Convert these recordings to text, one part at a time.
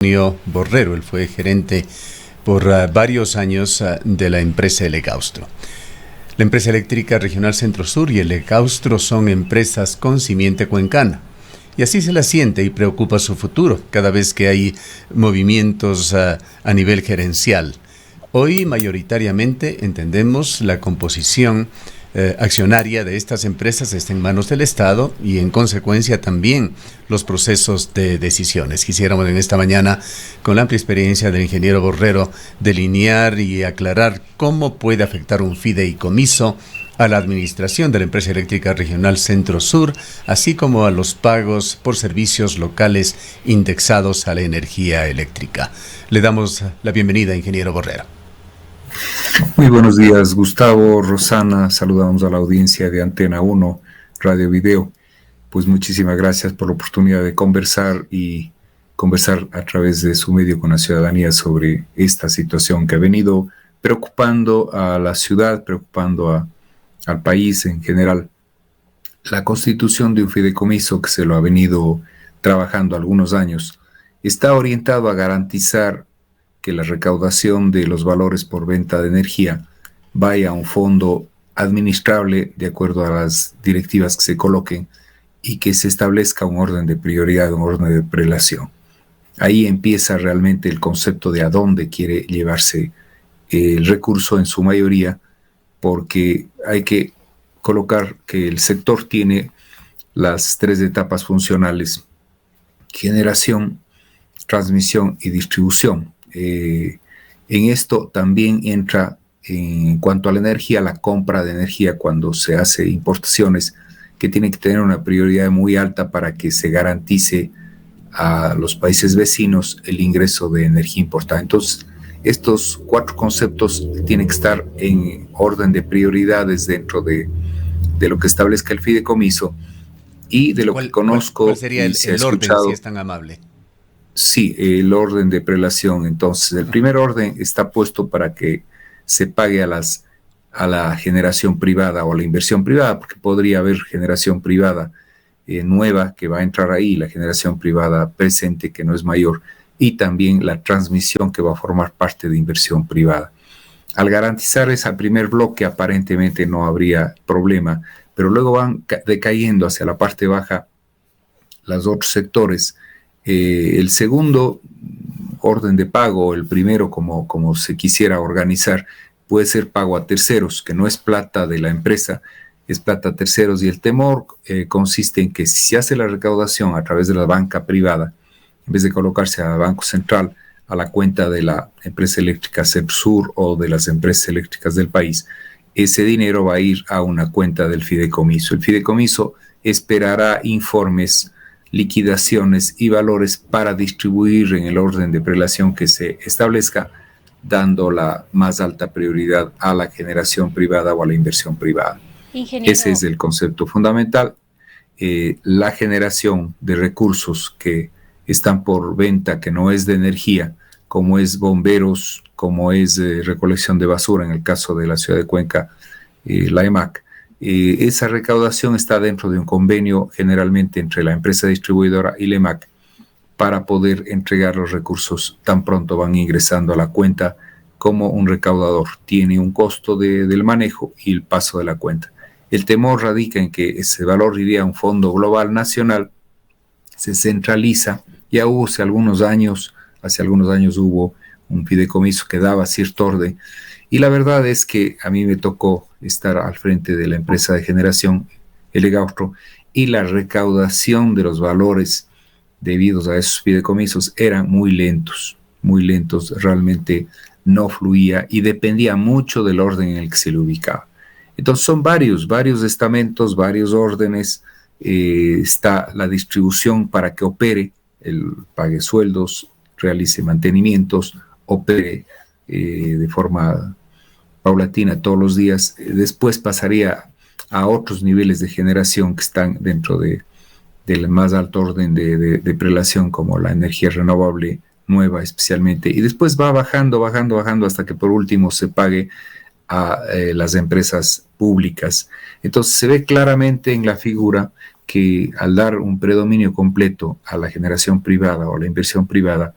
Antonio Borrero. Él fue gerente por varios años de la empresa Elegaustro. La empresa eléctrica regional Centro Sur y Elegaustro son empresas con simiente cuencana. Y así se la siente y preocupa su futuro cada vez que hay movimientos a nivel gerencial. Hoy mayoritariamente entendemos la composición accionaria de estas empresas está en manos del Estado y en consecuencia también los procesos de decisiones. Quisiéramos en esta mañana, con la amplia experiencia del ingeniero Borrero, delinear y aclarar cómo puede afectar un fideicomiso a la administración de la empresa eléctrica regional Centro Sur, así como a los pagos por servicios locales indexados a la energía eléctrica. Le damos la bienvenida, ingeniero Borrero. Muy buenos días, Gustavo, Rosana, saludamos a la audiencia de Antena 1, Radio Video. Pues muchísimas gracias por la oportunidad de conversar a través de su medio con la ciudadanía sobre esta situación que ha venido preocupando a la ciudad, preocupando al país en general. La constitución de un fideicomiso que se lo ha venido trabajando algunos años está orientado a garantizar que la recaudación de los valores por venta de energía vaya a un fondo administrable de acuerdo a las directivas que se coloquen y que se establezca un orden de prioridad, un orden de prelación. Ahí empieza realmente el concepto de a dónde quiere llevarse el recurso en su mayoría, porque hay que colocar que el sector tiene las tres etapas funcionales: generación, transmisión y distribución. En esto también entra, en cuanto a la energía, la compra de energía cuando se hace importaciones, que tiene que tener una prioridad muy alta para que se garantice a los países vecinos el ingreso de energía importada. Entonces, estos cuatro conceptos tienen que estar en orden de prioridades dentro de lo que establezca el fideicomiso y de lo que conozco. ¿Cuál sería el orden, si es tan amable? Sí, el orden de prelación. Entonces, el primer orden está puesto para que se pague a la generación privada o a la inversión privada, porque podría haber generación privada nueva que va a entrar ahí, la generación privada presente que no es mayor, y también la transmisión que va a formar parte de inversión privada. Al garantizar ese primer bloque, aparentemente no habría problema, pero luego van decayendo hacia la parte baja los otros sectores. El segundo orden de pago, el primero como se quisiera organizar, puede ser pago a terceros, que no es plata de la empresa, es plata a terceros, y el temor consiste en que si se hace la recaudación a través de la banca privada, en vez de colocarse al Banco Central, a la cuenta de la empresa eléctrica Sur o de las empresas eléctricas del país, ese dinero va a ir a una cuenta del fideicomiso. El fideicomiso esperará informes, liquidaciones y valores para distribuir en el orden de prelación que se establezca, dando la más alta prioridad a la generación privada o a la inversión privada. Ingeniero. Ese es el concepto fundamental. La generación de recursos que están por venta, que no es de energía, como es bomberos, como es recolección de basura, en el caso de la ciudad de Cuenca, la EMAC, esa recaudación está dentro de un convenio generalmente entre la empresa distribuidora y la EMAC para poder entregar los recursos tan pronto van ingresando a la cuenta como un recaudador. Tiene un costo del manejo y el paso de la cuenta. El temor radica en que ese valor iría a un fondo global nacional, se centraliza. Ya hubo hace algunos años hubo un fideicomiso que daba cierto orden, y la verdad es que a mí me tocó estar al frente de la empresa de generación Elegaustro, y la recaudación de los valores debidos a esos fideicomisos eran muy lentos, realmente no fluía y dependía mucho del orden en el que se le ubicaba. Entonces son varios estamentos, varios órdenes. Está la distribución para que opere, pague sueldos, realice mantenimientos, opere de forma paulatina todos los días. Después pasaría a otros niveles de generación que están dentro del más alto orden de prelación, como la energía renovable nueva especialmente, y después va bajando hasta que por último se pague a las empresas públicas. Entonces se ve claramente en la figura que al dar un predominio completo a la generación privada o a la inversión privada,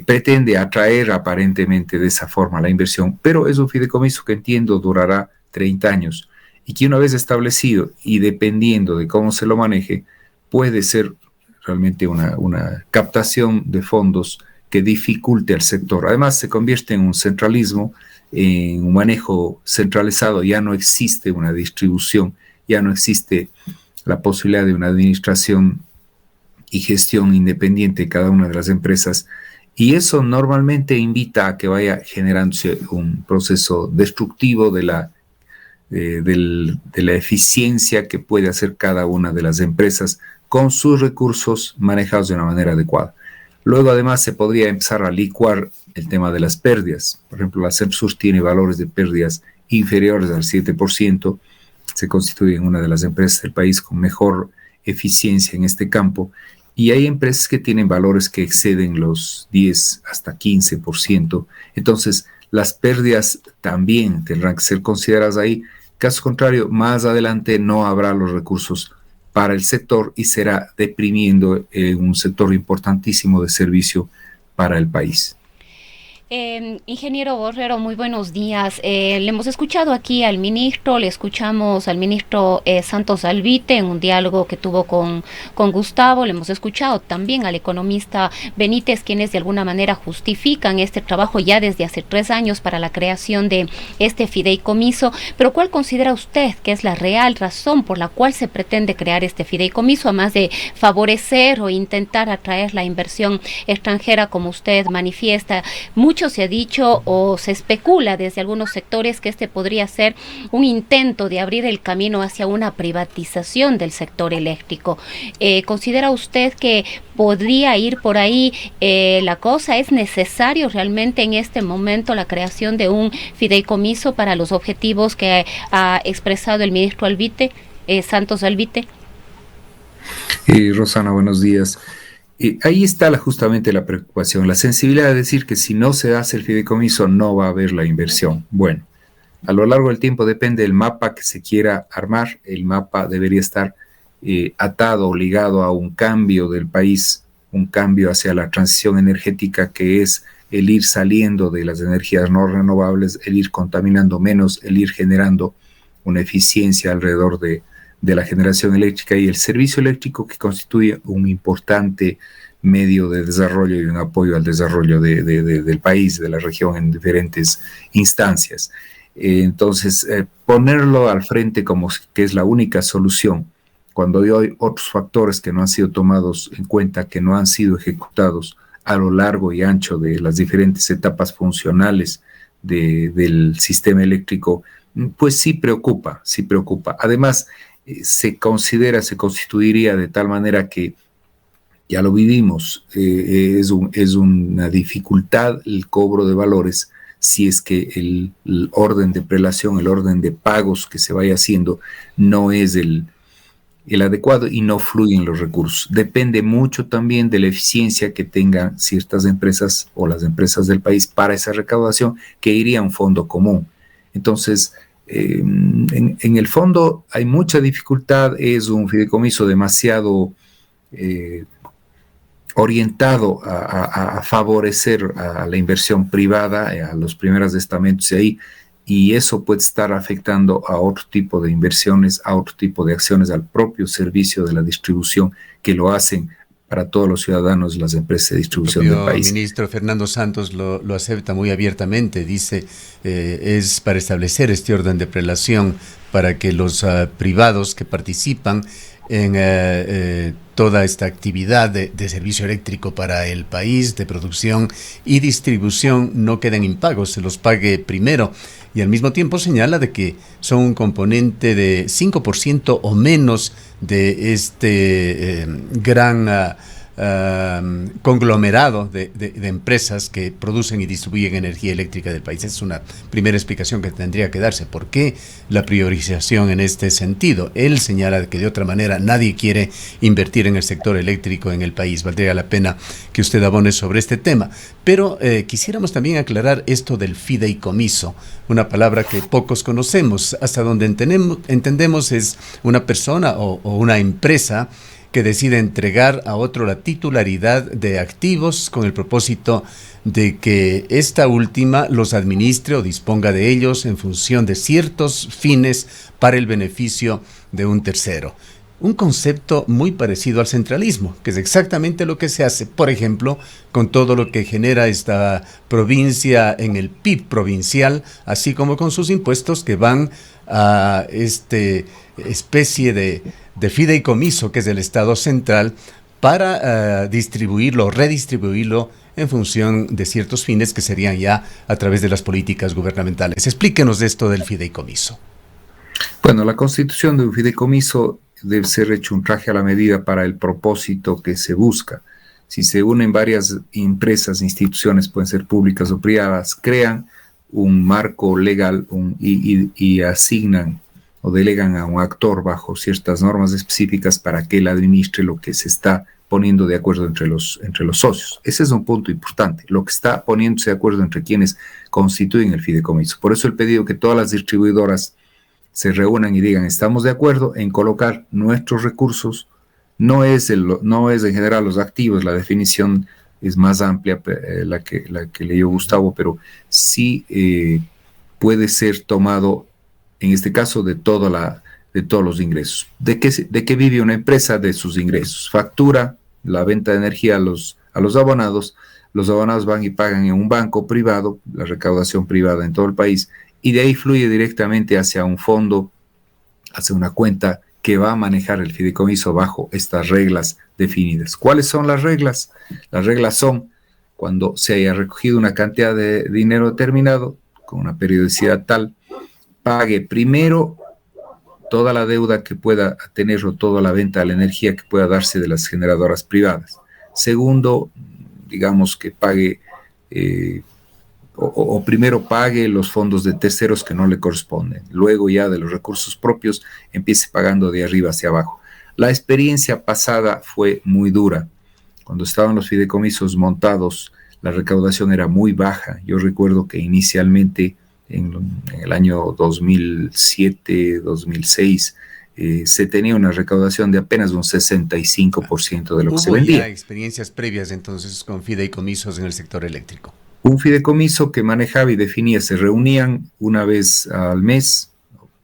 pretende atraer aparentemente de esa forma la inversión, pero es un fideicomiso que entiendo durará 30 años y que una vez establecido y dependiendo de cómo se lo maneje, puede ser realmente una captación de fondos que dificulte al sector. Además, se convierte en un centralismo, en un manejo centralizado, ya no existe una distribución, ya no existe la posibilidad de una administración y gestión independiente de cada una de las empresas, y eso normalmente invita a que vaya generándose un proceso destructivo de la eficiencia que puede hacer cada una de las empresas con sus recursos manejados de una manera adecuada. Luego, además, se podría empezar a licuar el tema de las pérdidas. Por ejemplo, la CEPSUR tiene valores de pérdidas inferiores al 7%, se constituye en una de las empresas del país con mejor eficiencia en este campo, y hay empresas que tienen valores que exceden los 10 hasta 15%. Entonces, las pérdidas también tendrán que ser consideradas ahí. Caso contrario, más adelante no habrá los recursos para el sector y será deprimiendo un sector importantísimo de servicio para el país. Ingeniero Borrero, muy buenos días. Le hemos escuchado aquí al ministro, le escuchamos al ministro Santos Alvite en un diálogo que tuvo con Gustavo, le hemos escuchado también al economista Benítez, quienes de alguna manera justifican este trabajo ya desde hace 3 años para la creación de este fideicomiso. Pero ¿cuál considera usted que es la real razón por la cual se pretende crear este fideicomiso, además de favorecer o intentar atraer la inversión extranjera, como usted manifiesta? Mucho se ha dicho o se especula desde algunos sectores que este podría ser un intento de abrir el camino hacia una privatización del sector eléctrico. ¿Considera usted que podría ir por ahí la cosa? ¿Es necesario realmente en este momento la creación de un fideicomiso para los objetivos que ha expresado el ministro Alvite, Santos Alvite? Rosana, buenos días. Ahí está justamente la preocupación, la sensibilidad de decir que si no se hace el fideicomiso no va a haber la inversión. Bueno, a lo largo del tiempo depende del mapa que se quiera armar. El mapa debería estar atado o ligado a un cambio del país, un cambio hacia la transición energética, que es el ir saliendo de las energías no renovables, el ir contaminando menos, el ir generando una eficiencia alrededor de la generación eléctrica y el servicio eléctrico, que constituye un importante medio de desarrollo y un apoyo al desarrollo del país, de la región en diferentes instancias. Entonces, ponerlo al frente como que es la única solución, cuando hay otros factores que no han sido tomados en cuenta, que no han sido ejecutados a lo largo y ancho de las diferentes etapas funcionales del sistema eléctrico, pues sí preocupa, sí preocupa. Además, se constituiría de tal manera que, ya lo vivimos, es una dificultad el cobro de valores si es que el orden de prelación, el orden de pagos que se vaya haciendo no es el adecuado y no fluyen los recursos. Depende mucho también de la eficiencia que tengan ciertas empresas o las empresas del país para esa recaudación, que iría a un fondo común. Entonces, en el fondo hay mucha dificultad, es un fideicomiso demasiado orientado a favorecer a la inversión privada, a los primeros estamentos de ahí, y eso puede estar afectando a otro tipo de inversiones, a otro tipo de acciones, al propio servicio de la distribución, que lo hacen para todos los ciudadanos, las empresas de distribución del país. El ministro Fernando Santos lo acepta muy abiertamente, dice, es para establecer este orden de prelación para que los privados que participan en toda esta actividad de servicio eléctrico para el país, de producción y distribución, no queden impagos, se los pague primero. Y al mismo tiempo señala de que son un componente de 5% o menos de este gran conglomerado de empresas que producen y distribuyen energía eléctrica del país. Esa es una primera explicación que tendría que darse. ¿Por qué la priorización en este sentido? Él señala que de otra manera nadie quiere invertir en el sector eléctrico en el país. Valdría la pena que usted abone sobre este tema. Pero quisiéramos también aclarar esto del fideicomiso, una palabra que pocos conocemos. Hasta donde entendemos es una persona o una empresa que decide entregar a otro la titularidad de activos con el propósito de que esta última los administre o disponga de ellos en función de ciertos fines para el beneficio de un tercero. Un concepto muy parecido al centralismo, que es exactamente lo que se hace, por ejemplo, con todo lo que genera esta provincia en el PIB provincial, así como con sus impuestos que van a especie de fideicomiso que es del Estado central para distribuirlo o redistribuirlo en función de ciertos fines que serían ya a través de las políticas gubernamentales. Explíquenos de esto del fideicomiso. Bueno, la constitución de un fideicomiso debe ser hecho un traje a la medida para el propósito que se busca. Si se unen varias empresas, instituciones, pueden ser públicas o privadas, crean un marco legal y asignan o delegan a un actor bajo ciertas normas específicas para que él administre lo que se está poniendo de acuerdo entre los socios. Ese es un punto importante, lo que está poniéndose de acuerdo entre quienes constituyen el fideicomiso. Por eso el pedido que todas las distribuidoras se reúnan y digan, estamos de acuerdo en colocar nuestros recursos, no es en general los activos, la definición es más amplia, la que leyó Gustavo, pero sí puede ser tomado, en este caso, de todos los ingresos. ¿De qué vive una empresa? De sus ingresos. Factura la venta de energía a los abonados van y pagan en un banco privado, la recaudación privada en todo el país, y de ahí fluye directamente hacia un fondo, hacia una cuenta que va a manejar el fideicomiso bajo estas reglas definidas. ¿Cuáles son las reglas? Las reglas son cuando se haya recogido una cantidad de dinero determinado, con una periodicidad tal, pague primero toda la deuda que pueda tener o toda la venta de la energía que pueda darse de las generadoras privadas. Segundo, digamos que pague o primero pague los fondos de terceros que no le corresponden. Luego ya de los recursos propios empiece pagando de arriba hacia abajo. La experiencia pasada fue muy dura. Cuando estaban los fideicomisos montados, la recaudación era muy baja. Yo recuerdo que inicialmente en el año 2007, 2006, se tenía una recaudación de apenas un 65% de lo que se vendía. ¿Hubo ya experiencias previas entonces con fideicomisos en el sector eléctrico? Un fideicomiso que manejaba y definía, se reunían una vez al mes,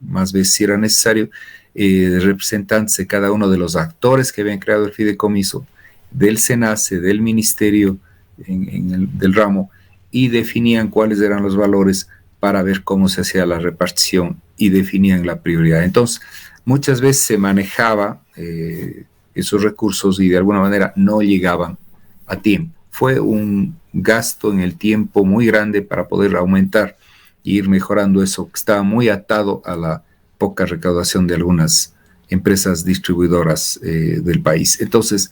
más veces si era necesario, representantes de cada uno de los actores que habían creado el fideicomiso, del SENACE, del ministerio del ramo, y definían cuáles eran los valores para ver cómo se hacía la repartición y definían la prioridad. Entonces, muchas veces se manejaba esos recursos y de alguna manera no llegaban a tiempo. Fue un gasto en el tiempo muy grande para poder aumentar e ir mejorando eso, que estaba muy atado a la poca recaudación de algunas empresas distribuidoras del país. Entonces,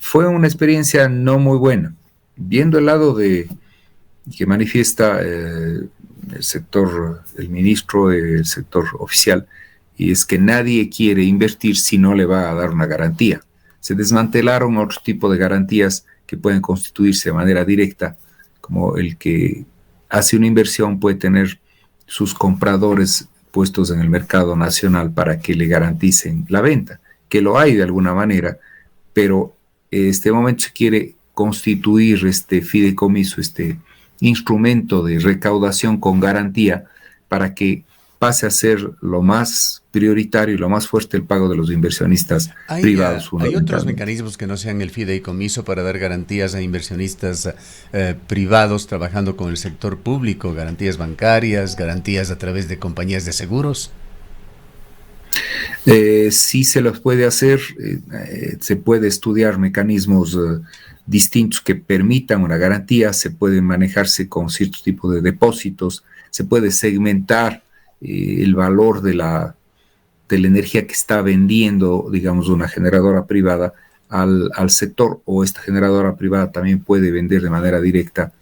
fue una experiencia no muy buena. Viendo el lado que manifiesta el sector, el ministro, el sector oficial, y es que nadie quiere invertir si no le va a dar una garantía. Se desmantelaron otro tipo de garantías que pueden constituirse de manera directa, como el que hace una inversión puede tener sus compradores puestos en el mercado nacional para que le garanticen la venta, que lo hay de alguna manera, pero en este momento se quiere constituir este fideicomiso, este instrumento de recaudación con garantía para que pase a ser lo más prioritario y lo más fuerte el pago de los inversionistas privados. ¿Hay otros mecanismos que no sean el fideicomiso para dar garantías a inversionistas privados trabajando con el sector público? ¿Garantías bancarias, garantías a través de compañías de seguros? Sí se los puede hacer, se puede estudiar mecanismos distintos que permitan una garantía, se puede manejarse con cierto tipo de depósitos, se puede segmentar el valor de la energía que está vendiendo, digamos, una generadora privada al sector, o esta generadora privada también puede vender de manera directa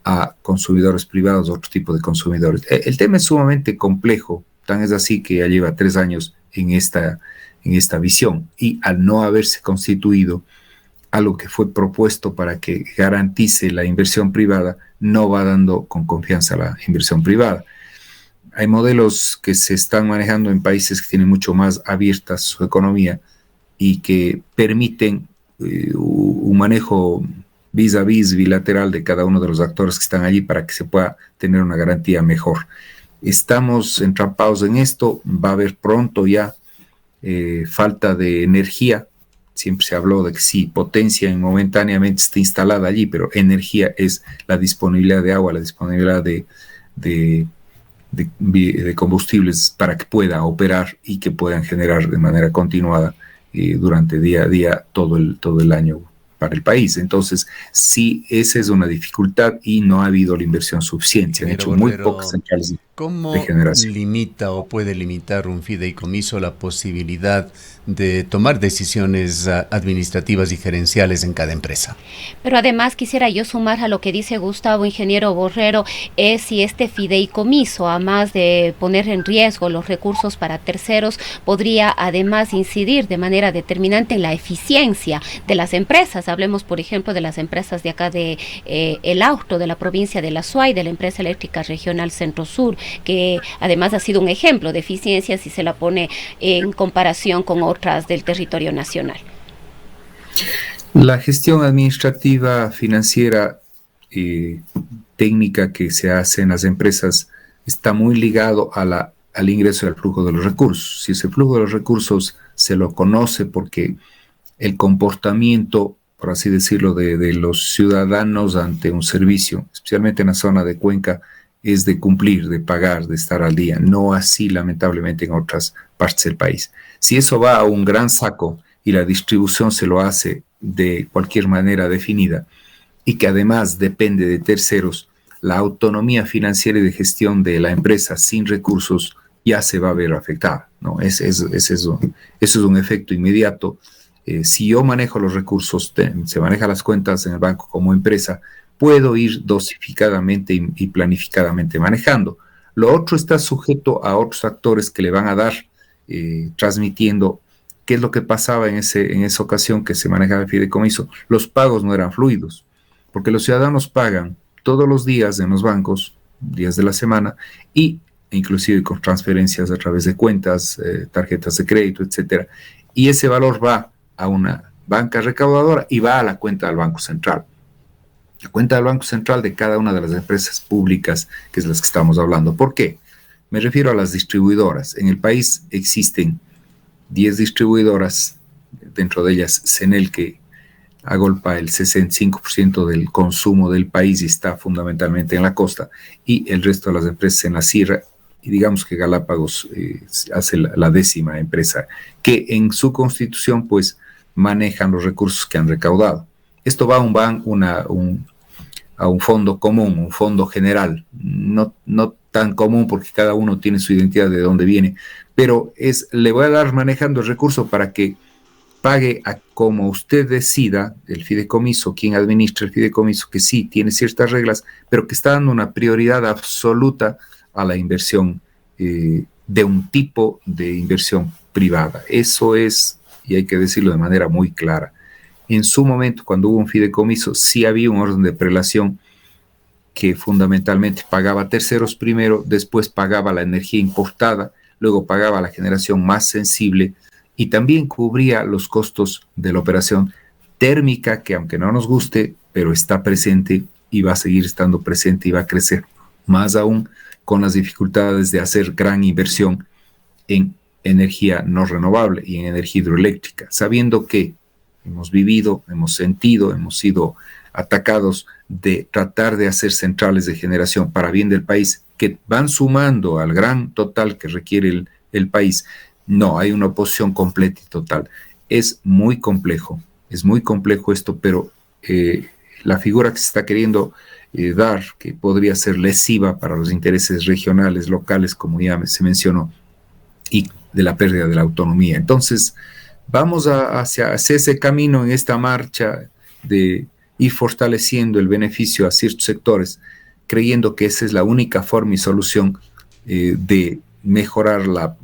a consumidores privados, otro tipo de consumidores. El tema es sumamente complejo, tan es así que ya lleva 3 años en esta visión, y al no haberse constituido algo que fue propuesto para que garantice la inversión privada, no va dando con confianza a la inversión privada. Hay modelos que se están manejando en países que tienen mucho más abierta su economía, y que permiten un manejo vis a vis bilateral de cada uno de los actores que están allí para que se pueda tener una garantía mejor. Estamos entrampados en esto, va a haber pronto ya falta de energía. Siempre se habló de que sí, potencia momentáneamente está instalada allí, pero energía es la disponibilidad de agua, la disponibilidad de combustibles para que pueda operar y que puedan generar de manera continuada durante día a día todo el año para el país. Entonces, sí, esa es una dificultad y no ha habido la inversión suficiente. Han hecho muy pocas centrales de generación. ¿Cómo limita o puede limitar un fideicomiso la posibilidad de tomar decisiones administrativas y gerenciales en cada empresa? Pero además quisiera yo sumar a lo que dice Gustavo, ingeniero Borrero, es si este fideicomiso, además de poner en riesgo los recursos para terceros, podría además incidir de manera determinante en la eficiencia de las empresas. Hablemos, por ejemplo, de las empresas de acá de El Austro, de la provincia de La Suay, de la empresa eléctrica regional Centro Sur, que además ha sido un ejemplo de eficiencia si se la pone en comparación con otras del territorio nacional. La gestión administrativa, financiera, técnica que se hace en las empresas está muy ligado al ingreso y al flujo de los recursos. Si ese flujo de los recursos se lo conoce porque el comportamiento, por así decirlo, de los ciudadanos ante un servicio, especialmente en la zona de Cuenca, es de cumplir, de pagar, de estar al día, no así lamentablemente en otras partes del país. Si eso va a un gran saco y la distribución se lo hace de cualquier manera definida y que además depende de terceros, la autonomía financiera y de gestión de la empresa sin recursos ya se va a ver afectada, ¿no? Eso es un efecto inmediato. Si yo manejo los recursos, se manejan las cuentas en el banco como empresa, puedo ir dosificadamente y planificadamente manejando. Lo otro está sujeto a otros actores que le van a dar, transmitiendo qué es lo que pasaba en esa ocasión que se manejaba el fideicomiso. Los pagos no eran fluidos, porque los ciudadanos pagan todos los días en los bancos, días de la semana, y inclusive con transferencias a través de cuentas, tarjetas de crédito, etcétera. Y ese valor va a una banca recaudadora y va a la cuenta del Banco Central. La cuenta del Banco Central de cada una de las empresas públicas, que es las que estamos hablando. ¿Por qué? Me refiero a las distribuidoras. En el país existen 10 distribuidoras, dentro de ellas CENEL, que agolpa el 65% del consumo del país y está fundamentalmente en la costa, y el resto de las empresas en la sierra, y digamos que Galápagos hace la 10ª empresa, que en su constitución pues manejan los recursos que han recaudado. Esto va a un fondo común, un fondo general, no tan común porque cada uno tiene su identidad de dónde viene, pero le voy a dar manejando el recurso para que pague a como usted decida, el fideicomiso, quien administra el fideicomiso, que sí tiene ciertas reglas, pero que está dando una prioridad absoluta a la inversión de un tipo de inversión privada. Eso es, y hay que decirlo de manera muy clara. En su momento, cuando hubo un fideicomiso, sí había un orden de prelación que fundamentalmente pagaba terceros primero, después pagaba la energía importada, luego pagaba la generación más sensible y también cubría los costos de la operación térmica, que aunque no nos guste, pero está presente y va a seguir estando presente y va a crecer más aún con las dificultades de hacer gran inversión en energía no renovable y en energía hidroeléctrica, sabiendo que hemos vivido, hemos sentido, hemos sido atacados de tratar de hacer centrales de generación para bien del país que van sumando al gran total que requiere el país. No, hay una oposición completa y total. Es muy complejo esto, pero la figura que se está queriendo dar, que podría ser lesiva para los intereses regionales, locales, como ya se mencionó, y de la pérdida de la autonomía. Entonces, vamos hacia ese camino en esta marcha de ir fortaleciendo el beneficio a ciertos sectores, creyendo que esa es la única forma y solución de mejorar la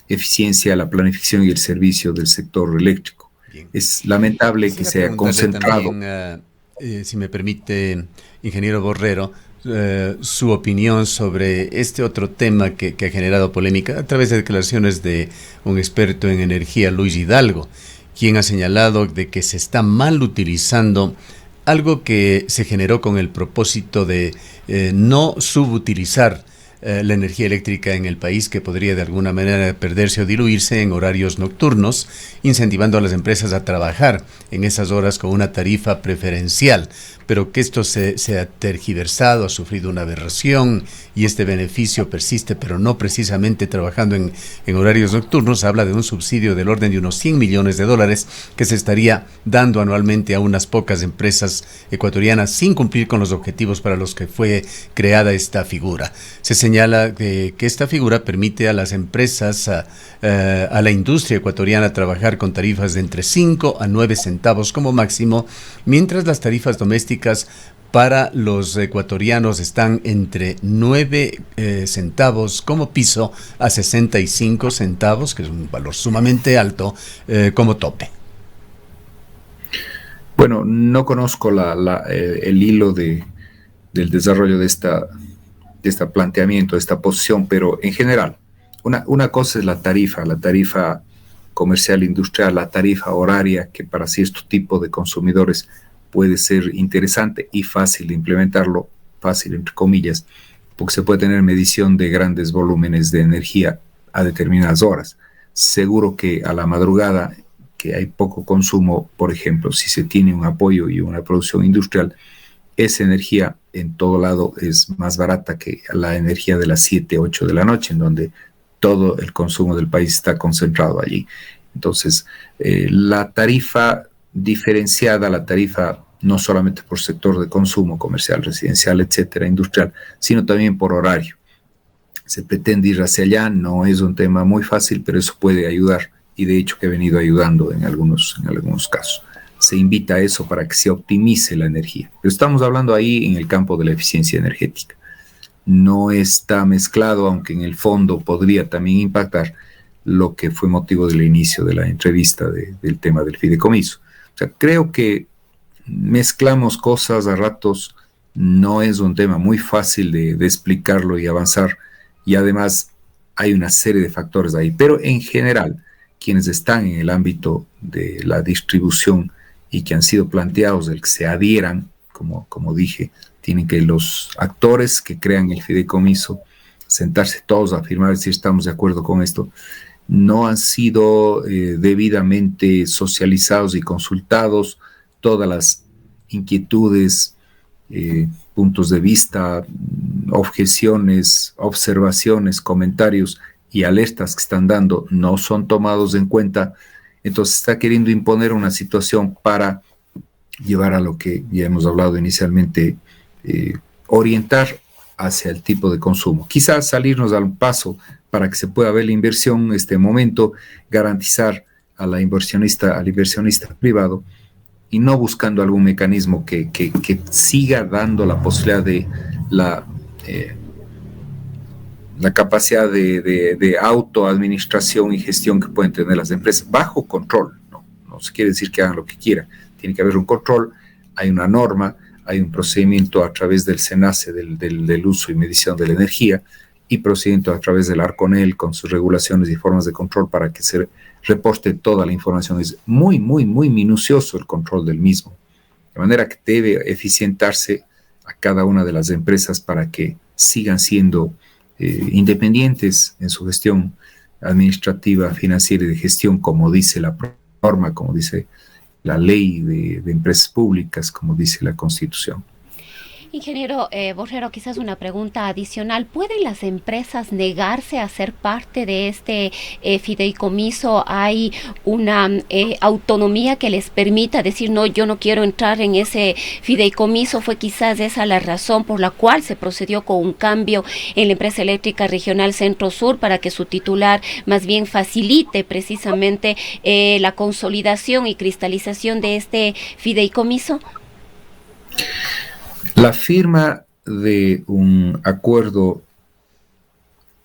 eficiencia, la planificación y el servicio del sector eléctrico. Bien. Es lamentable que se haya concentrado. También, si me permite, ingeniero Borrero, su opinión sobre este otro tema que ha generado polémica a través de declaraciones de un experto en energía, Luis Hidalgo, quien ha señalado de que se está mal utilizando algo que se generó con el propósito de no subutilizar la energía eléctrica en el país, que podría de alguna manera perderse o diluirse en horarios nocturnos, incentivando a las empresas a trabajar en esas horas con una tarifa preferencial, pero que esto se ha tergiversado, ha sufrido una aberración y este beneficio persiste, pero no precisamente trabajando en horarios nocturnos. Habla de un subsidio del orden de unos 100 millones de dólares que se estaría dando anualmente a unas pocas empresas ecuatorianas sin cumplir con los objetivos para los que fue creada esta figura. Se señala que esta figura permite a las empresas, a la industria ecuatoriana, trabajar con tarifas de entre 5 a 9 centavos como máximo, mientras las tarifas domésticas para los ecuatorianos están entre 9 centavos como piso a 65 centavos, que es un valor sumamente alto, como tope. Bueno, no conozco el hilo del desarrollo de este planteamiento, de esta posición, pero en general, una cosa es la tarifa comercial industrial, la tarifa horaria, que para cierto tipo de consumidores puede ser interesante y fácil de implementarlo, fácil entre comillas, porque se puede tener medición de grandes volúmenes de energía a determinadas horas. Seguro que a la madrugada, que hay poco consumo, por ejemplo, si se tiene un apoyo y una producción industrial, esa energía en todo lado es más barata que la energía de las 7, 8 de la noche, en donde todo el consumo del país está concentrado allí. Entonces, la tarifa diferenciada, la tarifa no solamente por sector de consumo, comercial, residencial, etcétera, industrial, sino también por horario. Se pretende ir hacia allá, no es un tema muy fácil, pero eso puede ayudar, y de hecho que ha venido ayudando en algunos casos. Se invita a eso para que se optimice la energía. Pero estamos hablando ahí en el campo de la eficiencia energética. No está mezclado, aunque en el fondo podría también impactar lo que fue motivo del inicio de la entrevista del tema del fideicomiso. O sea, creo que mezclamos cosas a ratos, no es un tema muy fácil de explicarlo y avanzar, y además hay una serie de factores ahí, pero en general, quienes están en el ámbito de la distribución y que han sido planteados el que se adhieran, como dije, tienen que los actores que crean el fideicomiso sentarse todos a afirmar si estamos de acuerdo con esto. No han sido debidamente socializados y consultados todas las inquietudes, puntos de vista, objeciones, observaciones, comentarios y alertas que están dando no son tomados en cuenta. Entonces está queriendo imponer una situación para llevar a lo que ya hemos hablado inicialmente, orientar hacia el tipo de consumo. Quizás salirnos al paso para que se pueda ver la inversión en este momento, garantizar al inversionista privado y no buscando algún mecanismo que siga dando la posibilidad de la capacidad de autoadministración y gestión que pueden tener las empresas bajo control. No se quiere decir que hagan lo que quieran, tiene que haber un control, hay una norma, hay un procedimiento a través del SENACE del uso y medición de la energía y procedimiento a través del ARCONEL con sus regulaciones y formas de control para que se reporte toda la información. Es muy, muy, muy minucioso el control del mismo, de manera que debe eficientarse a cada una de las empresas para que sigan siendo independientes en su gestión administrativa, financiera y de gestión, como dice la norma, como dice la ley de empresas públicas, como dice la Constitución. Ingeniero Borrero, quizás una pregunta adicional. ¿Pueden las empresas negarse a ser parte de este fideicomiso? ¿Hay una autonomía que les permita decir, no, yo no quiero entrar en ese fideicomiso? ¿Fue quizás esa la razón por la cual se procedió con un cambio en la empresa eléctrica regional Centro Sur para que su titular más bien facilite precisamente la consolidación y cristalización de este fideicomiso? La firma de un acuerdo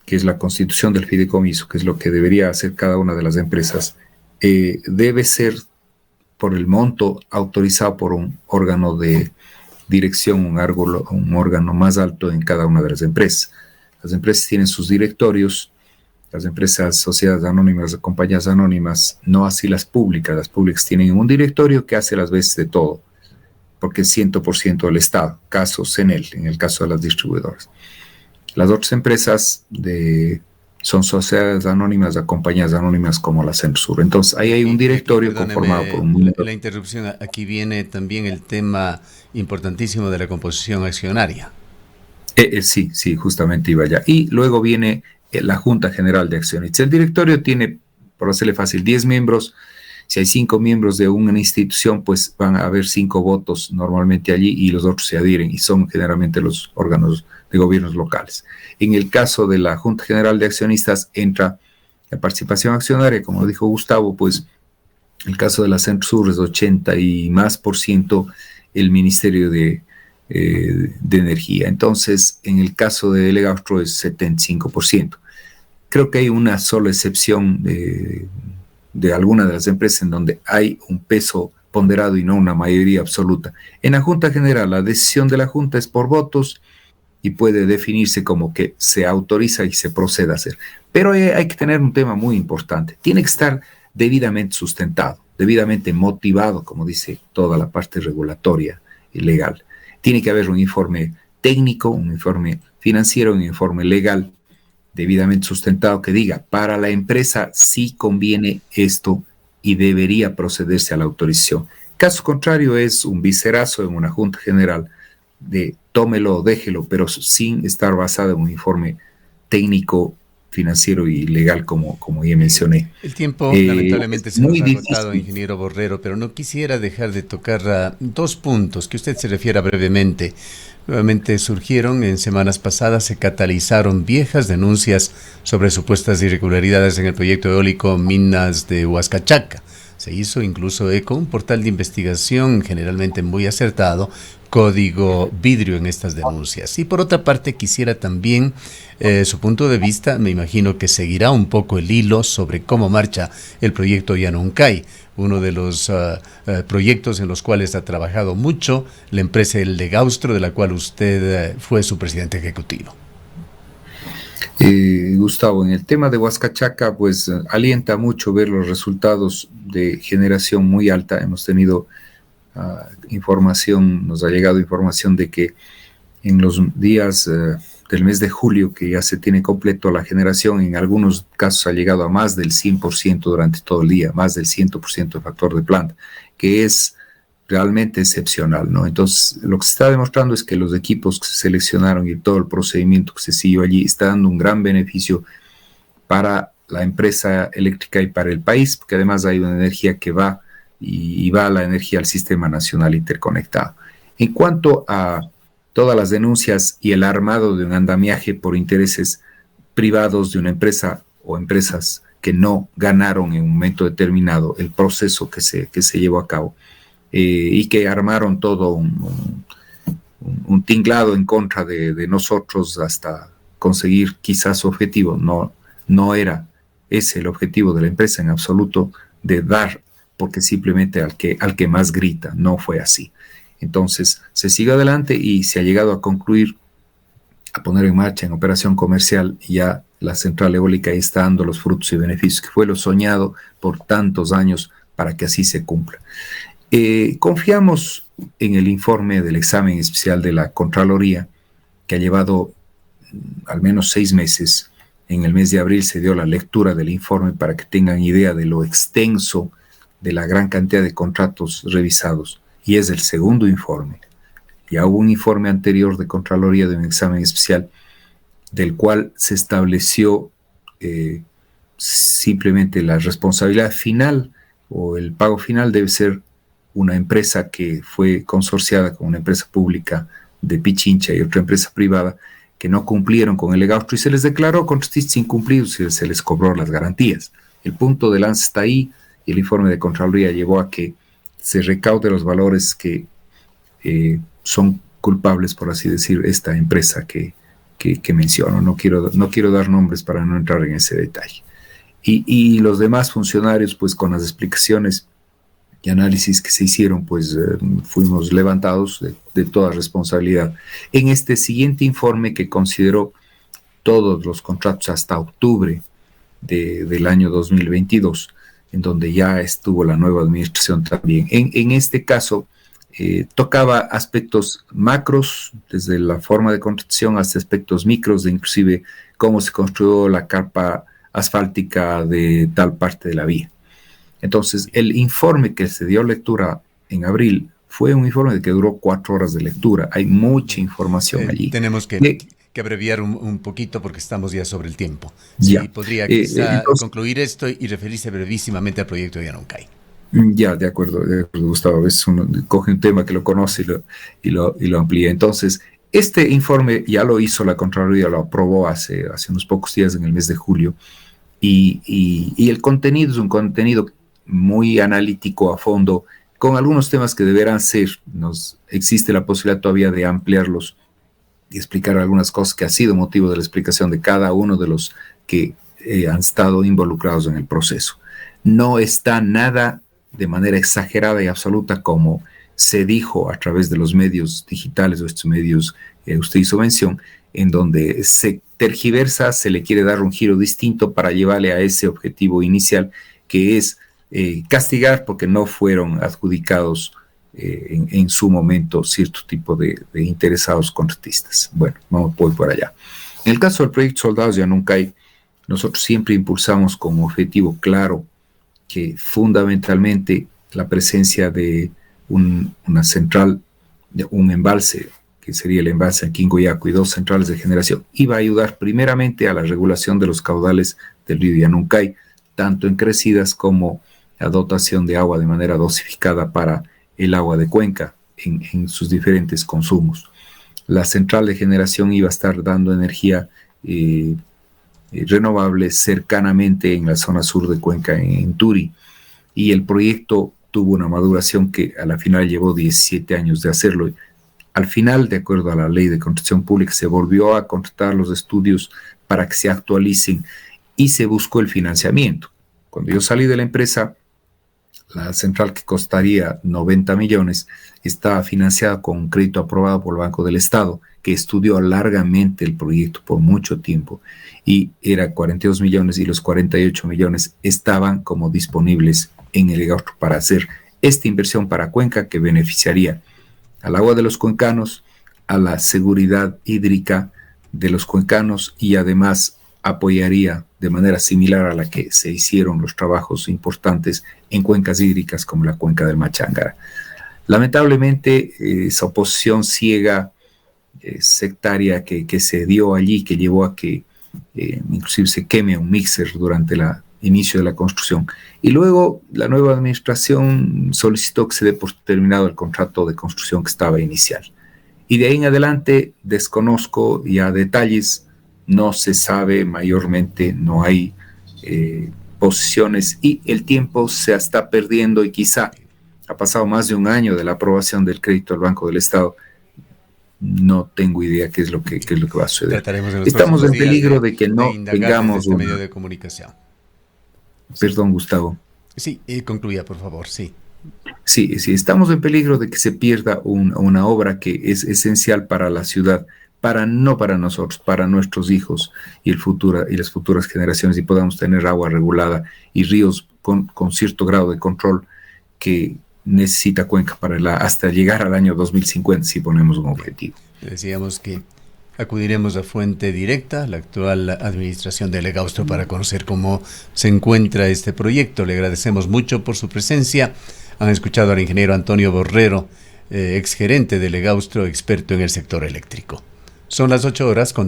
que es la constitución del fideicomiso, que es lo que debería hacer cada una de las empresas, debe ser por el monto autorizado por un órgano de dirección, un órgano más alto en cada una de las empresas. Las empresas tienen sus directorios, las empresas, sociedades anónimas, compañías anónimas, no así las públicas tienen un directorio que hace las veces de todo, porque es 100% del Estado, caso CENEL, en el caso de las distribuidoras. Las otras empresas son sociedades anónimas a compañías anónimas como la Centrosur. Entonces, ahí hay un directorio conformado por un... La interrupción, aquí viene también el tema importantísimo de la composición accionaria. Sí, justamente iba allá. Y luego viene la Junta General de Accionistas. El directorio tiene, por hacerle fácil, 10 miembros. Si hay 5 miembros de una institución, pues van a haber 5 votos normalmente allí y los otros se adhieren y son generalmente los órganos de gobiernos locales. En el caso de la Junta General de Accionistas entra la participación accionaria, como dijo Gustavo, pues el caso de la Centrosur es 80 y más % el Ministerio de Energía. Entonces, en el caso de Legaustro es 75%. Creo que hay una sola excepción de alguna de las empresas en donde hay un peso ponderado y no una mayoría absoluta. En la Junta General, la decisión de la Junta es por votos y puede definirse como que se autoriza y se procede a hacer. Pero hay que tener un tema muy importante. Tiene que estar debidamente sustentado, debidamente motivado, como dice toda la parte regulatoria y legal. Tiene que haber un informe técnico, un informe financiero, un informe legal debidamente sustentado que diga, para la empresa sí conviene esto y debería procederse a la autorización. Caso contrario es un viserazo en una junta general de tómelo o déjelo, pero sin estar basado en un informe técnico, financiero y legal como ya mencioné. El tiempo lamentablemente se nos ha agotado, ingeniero Borrero, pero no quisiera dejar de tocar 2 puntos que usted se refiera brevemente. Nuevamente surgieron en semanas pasadas, se catalizaron viejas denuncias sobre supuestas irregularidades en el proyecto eólico Minas de Huascachaca. Se hizo incluso eco un portal de investigación generalmente muy acertado, Código Vidrio, en estas denuncias. Y por otra parte quisiera también su punto de vista. Me imagino que seguirá un poco el hilo sobre cómo marcha el proyecto Llanuncay, uno de los proyectos en los cuales ha trabajado mucho la empresa El Legaustro, de la cual usted fue su presidente ejecutivo. Gustavo, en el tema de Huascachaca, pues alienta mucho ver los resultados de generación muy alta. Hemos tenido información, nos ha llegado información de que en los días del mes de julio, que ya se tiene completo la generación, en algunos casos ha llegado a más del 100% durante todo el día, más del 100% de factor de planta, que es realmente excepcional, ¿no? Entonces, lo que se está demostrando es que los equipos que se seleccionaron y todo el procedimiento que se siguió allí está dando un gran beneficio para la empresa eléctrica y para el país, porque además hay una energía que va y va la energía al sistema nacional interconectado. En cuanto a todas las denuncias y el armado de un andamiaje por intereses privados de una empresa o empresas que no ganaron en un momento determinado el proceso que se llevó a cabo, y que armaron todo un tinglado en contra de nosotros hasta conseguir quizás su objetivo. No era ese el objetivo de la empresa en absoluto, de dar porque simplemente al que más grita. No fue así. Entonces se sigue adelante y se ha llegado a concluir, a poner en marcha en operación comercial, y ya la central eólica está dando los frutos y beneficios, que fue lo soñado por tantos años para que así se cumpla. Confiamos en el informe del examen especial de la Contraloría, que ha llevado al menos 6 meses. En el mes de abril se dio la lectura del informe para que tengan idea de lo extenso de la gran cantidad de contratos revisados, y es el segundo informe. Ya hubo un informe anterior de Contraloría de un examen especial del cual se estableció simplemente la responsabilidad final o el pago final debe ser una empresa que fue consorciada con una empresa pública de Pichincha y otra empresa privada que no cumplieron con el Legaustro y se les declaró contratistas incumplidos y se les cobró las garantías. El punto de lanza está ahí y el informe de Contraloría llevó a que se recaude los valores que son culpables, por así decir, esta empresa que menciono. No quiero dar nombres para no entrar en ese detalle. Y los demás funcionarios, pues con las explicaciones y análisis que se hicieron, pues fuimos levantados de toda responsabilidad. En este siguiente informe, que consideró todos los contratos hasta octubre del año 2022, en donde ya estuvo la nueva administración también. En este caso, tocaba aspectos macros, desde la forma de construcción hasta aspectos micros, de inclusive cómo se construyó la capa asfáltica de tal parte de la vía. Entonces, el informe que se dio lectura en abril fue un informe que duró 4 horas de lectura. Hay mucha información allí. Tenemos que abreviar un poquito porque estamos ya sobre el tiempo. Sí, podría quizá concluir esto y referirse brevísimamente al proyecto de Yanuncay. Ya, de acuerdo, Gustavo. A veces uno coge un tema que lo conoce y lo amplía. Entonces, este informe ya lo hizo la Contraloría, lo aprobó hace unos pocos días, en el mes de julio, y el contenido es un contenido muy analítico, a fondo, con algunos temas que deberán ser. Existe la posibilidad todavía de ampliarlos y explicar algunas cosas que ha sido motivo de la explicación de cada uno de los que han estado involucrados en el proceso. No está nada de manera exagerada y absoluta como se dijo a través de los medios digitales o estos medios usted hizo mención, en donde se tergiversa, se le quiere dar un giro distinto para llevarle a ese objetivo inicial, que es castigar porque no fueron adjudicados en su momento cierto tipo de interesados contratistas. Bueno, voy por allá. En el caso del proyecto Soldados de Yanuncay, nosotros siempre impulsamos como objetivo claro que fundamentalmente la presencia de una central, de un embalse, que sería el embalse aquí en Goyaco, y 2 centrales de generación, iba a ayudar primeramente a la regulación de los caudales del río Yanuncay, tanto en crecidas como la dotación de agua de manera dosificada para el agua de cuenca en sus diferentes consumos. La central de generación iba a estar dando energía renovable cercanamente en la zona sur de Cuenca, en Turi, y el proyecto tuvo una maduración que a la final llevó 17 años de hacerlo. Al final, de acuerdo a la ley de construcción pública, se volvió a contratar los estudios para que se actualicen y se buscó el financiamiento. Cuando yo salí de la empresa, la central, que costaría 90 millones, estaba financiada con un crédito aprobado por el Banco del Estado, que estudió largamente el proyecto por mucho tiempo, y era 42 millones, y los 48 millones estaban como disponibles en el Legaustro para hacer esta inversión para Cuenca, que beneficiaría al agua de los cuencanos, a la seguridad hídrica de los cuencanos, y además apoyaría de manera similar a la que se hicieron los trabajos importantes en cuencas hídricas como la cuenca del Machángara. Lamentablemente, esa oposición ciega, sectaria que se dio allí, que llevó a que inclusive se queme un mixer durante el inicio de la construcción. Y luego la nueva administración solicitó que se dé por terminado el contrato de construcción que estaba inicial. Y de ahí en adelante desconozco ya detalles, no se sabe mayormente, no hay posiciones, y el tiempo se está perdiendo, y quizá ha pasado más de un año de la aprobación del crédito del Banco del Estado. No tengo idea qué es lo que va a suceder. Estamos en peligro de que no tengamos un medio de comunicación. Perdón, Gustavo. Sí, concluya, por favor, sí. Sí, estamos en peligro de que se pierda una obra que es esencial para la ciudad, no para nosotros, para nuestros hijos y las futuras generaciones, y podamos tener agua regulada y ríos con cierto grado de control que necesita Cuenca hasta llegar al año 2050, si ponemos un objetivo. Decíamos que acudiremos a fuente directa, la actual administración de Legaustro, para conocer cómo se encuentra este proyecto. Le agradecemos mucho por su presencia. Han escuchado al ingeniero Antonio Borrero, exgerente de Legaustro, experto en el sector eléctrico. Son las 8 horas con